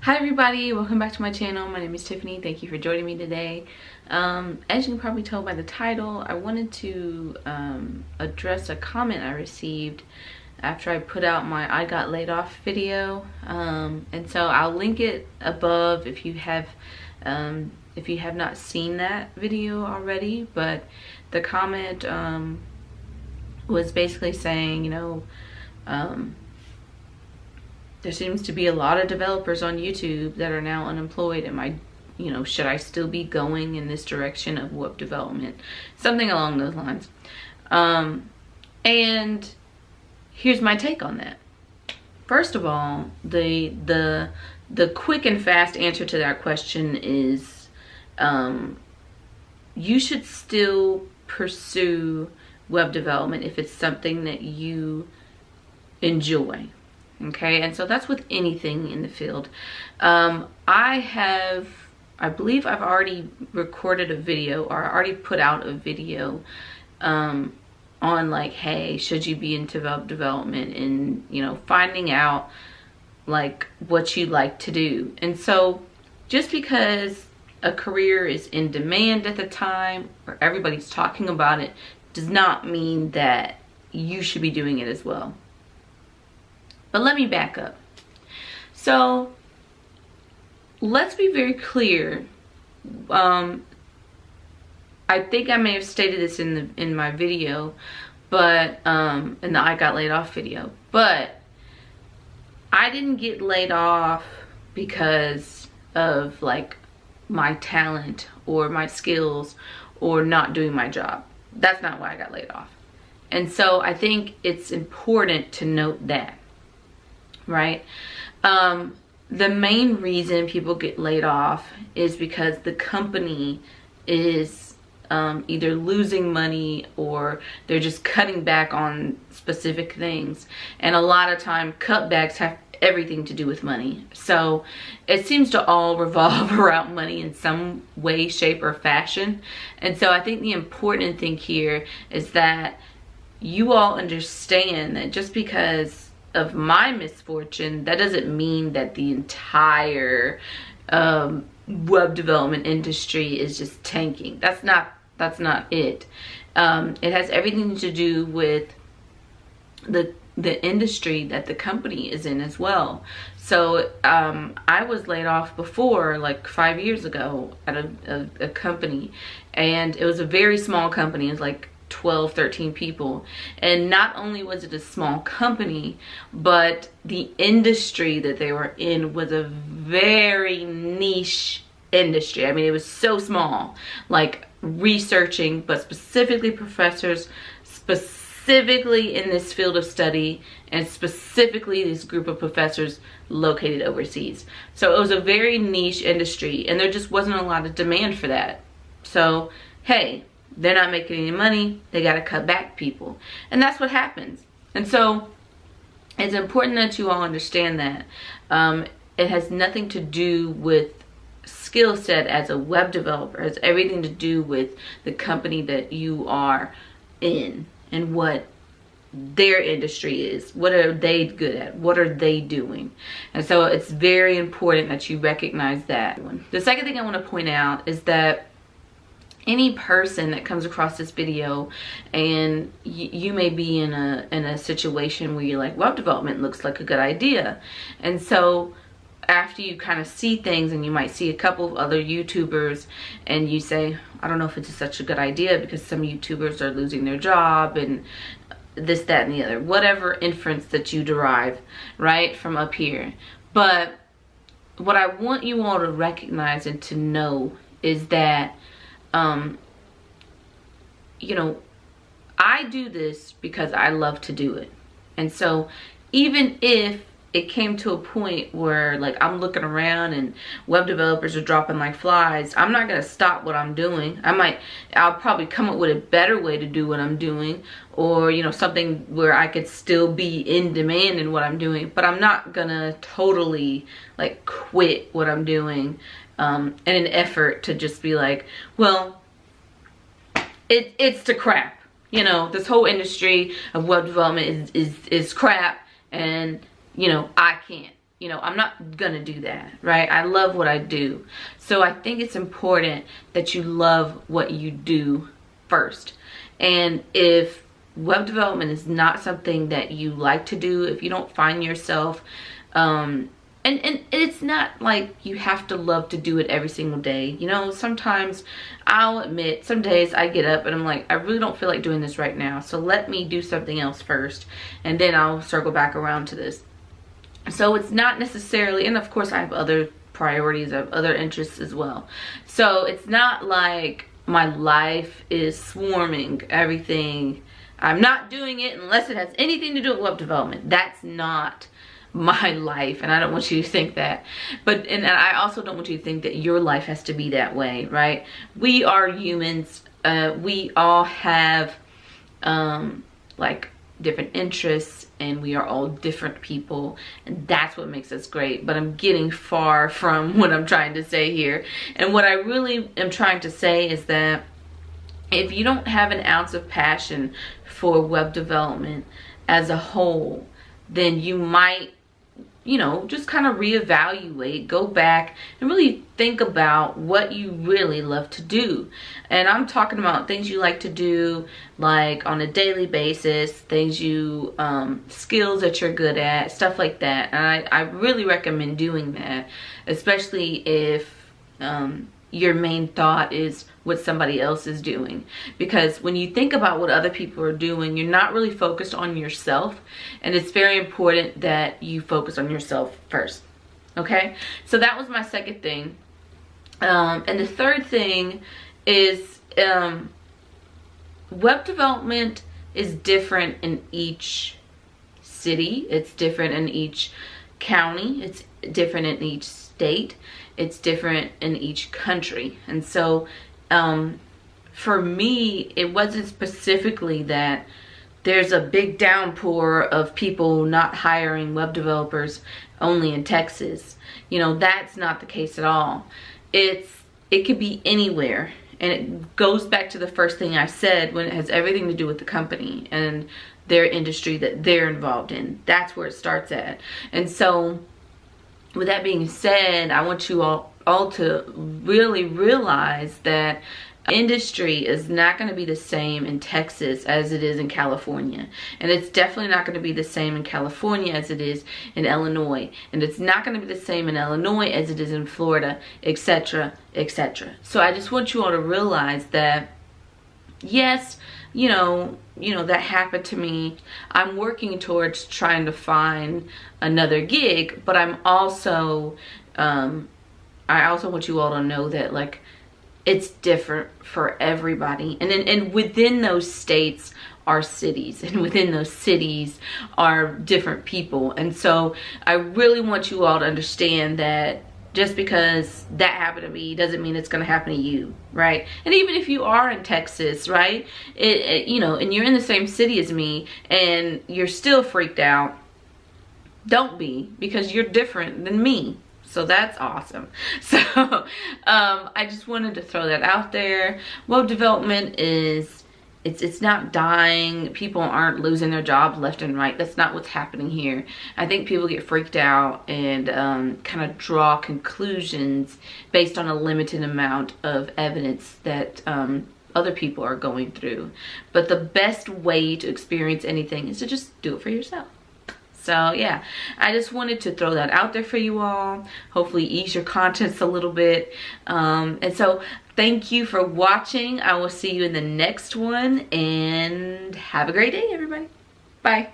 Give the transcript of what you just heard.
Hi everybody, welcome back to my channel. My name is Tiffany. Thank you for joining me today. As you can probably tell by the title, I wanted to address a comment I received after I put out my I got laid off video. And so I'll link it above if you have not seen that video already. But the comment was basically saying, there seems to be a lot of developers on YouTube that are now unemployed. Should I still be going in this direction of web development? Something along those lines. And here's my take on that. First of all, the quick and fast answer to that question is you should still pursue web development if it's something that you enjoy. Okay, and so that's with anything in the field. I believe I've already recorded a video, or I already put out a video on like, hey, should you be into web development, and finding out like what you like to do. And so just because a career is in demand at the time, or everybody's talking about it, does not mean that you should be doing it as well. But let me back up. So let's be very clear. I think I may have stated this in my video, but in the I got laid off video. But I didn't get laid off because of like my talent or my skills or not doing my job. That's not why I got laid off. And so I think it's important to note that. Right? The main reason people get laid off is because the company is either losing money or they're just cutting back on specific things. And a lot of time cutbacks have everything to do with money. So it seems to all revolve around money in some way, shape, or fashion. And so I think the important thing here is that you all understand that just because of my misfortune, that doesn't mean that the entire web development industry is just tanking. That's not it. It has everything to do with the industry that the company is in as well. So I was laid off before, like 5 years ago, at a company, and it was a very small company. It was like 12, 13 people. And not only was it a small company, but the industry that they were in was a very niche industry. I mean, it was so small, like researching, but specifically professors, specifically in this field of study, and specifically this group of professors located overseas. So it was a very niche industry, and there just wasn't a lot of demand for that. So, hey, they're not making any money, they got to cut back people. And that's what happens. And so it's important that you all understand that. It has nothing to do with skill set as a web developer. It has everything to do with the company that you are in and what their industry is. What are they good at? What are they doing? And so it's very important that you recognize that. The second thing I want to point out is that any person that comes across this video, and you may be in a situation where you're like, web development looks like a good idea. And so after you kind of see things, and you might see a couple of other YouTubers, and you say, I don't know if it's such a good idea because some YouTubers are losing their job and this, that, and the other. Whatever inference that you derive, right, from up here. But what I want you all to recognize and to know is that I do this because I love to do it. And so even if it came to a point where like I'm looking around and web developers are dropping like flies, I'm not going to stop what I'm doing. I'll probably come up with a better way to do what I'm doing, or something where I could still be in demand in what I'm doing, but I'm not going to totally like quit what I'm doing in an effort to just be like, well, it's the crap. This whole industry of web development is crap, and I can't. you know, I'm not gonna do that, right? I love what I do. So I think it's important that you love what you do first. And if web development is not something that you like to do, if you don't find yourself, and it's not like you have to love to do it every single day. You know, sometimes I'll admit, some days I get up and I'm like, I really don't feel like doing this right now. So let me do something else first, and then I'll circle back around to this. So it's not necessarily, and of course I have other priorities, I have other interests as well. So it's not like my life is swarming everything. I'm not doing it unless it has anything to do with web development. That's not my life, and I don't want you to think that. But and I also don't want you to think that your life has to be that way, right? We are humans. We all have like different interests, and we are all different people, and that's what makes us great. But I'm getting far from what I'm trying to say here. And what I really am trying to say is that if you don't have an ounce of passion for web development as a whole, then you might, you know, just kind of reevaluate, go back and really think about what you really love to do. And I'm talking about things you like to do like on a daily basis, things you, skills that you're good at, stuff like that. And I really recommend doing that, especially if your main thought is what somebody else is doing. Because when you think about what other people are doing, you're not really focused on yourself, and it's very important that you focus on yourself first. Okay, so that was my second thing. And the third thing is web development is different in each city, it's different in each county, it's different in each state, it's different in each country. And so for me, it wasn't specifically that there's a big downpour of people not hiring web developers only in Texas. You know, that's not the case at all. It could be anywhere. And it goes back to the first thing I said, when it has everything to do with the company and their industry that they're involved in. That's where it starts at. And so with that being said, I want you all to really realize that industry is not going to be the same in Texas as it is in California. And it's definitely not going to be the same in California as it is in Illinois. And it's not going to be the same in Illinois as it is in Florida, etc., etc. So I just want you all to realize that, yes, you know, that happened to me. I'm working towards trying to find another gig, but I'm also, I also want you all to know that, like, it's different for everybody. And within those states are cities, and within those cities are different people. And so I really want you all to understand that just because that happened to me doesn't mean it's going to happen to you, right? And even if you are in Texas, right, you know, and you're in the same city as me and you're still freaked out, don't be, because you're different than me. So that's awesome. So I just wanted to throw that out there. Web development is, it's not dying. People aren't losing their jobs left and right. That's not what's happening here. I think people get freaked out and kind of draw conclusions based on a limited amount of evidence that other people are going through. But the best way to experience anything is to just do it for yourself. So yeah, I just wanted to throw that out there for you all. Hopefully ease your conscience a little bit. And so thank you for watching. I will see you in the next one, and have a great day, everybody. Bye.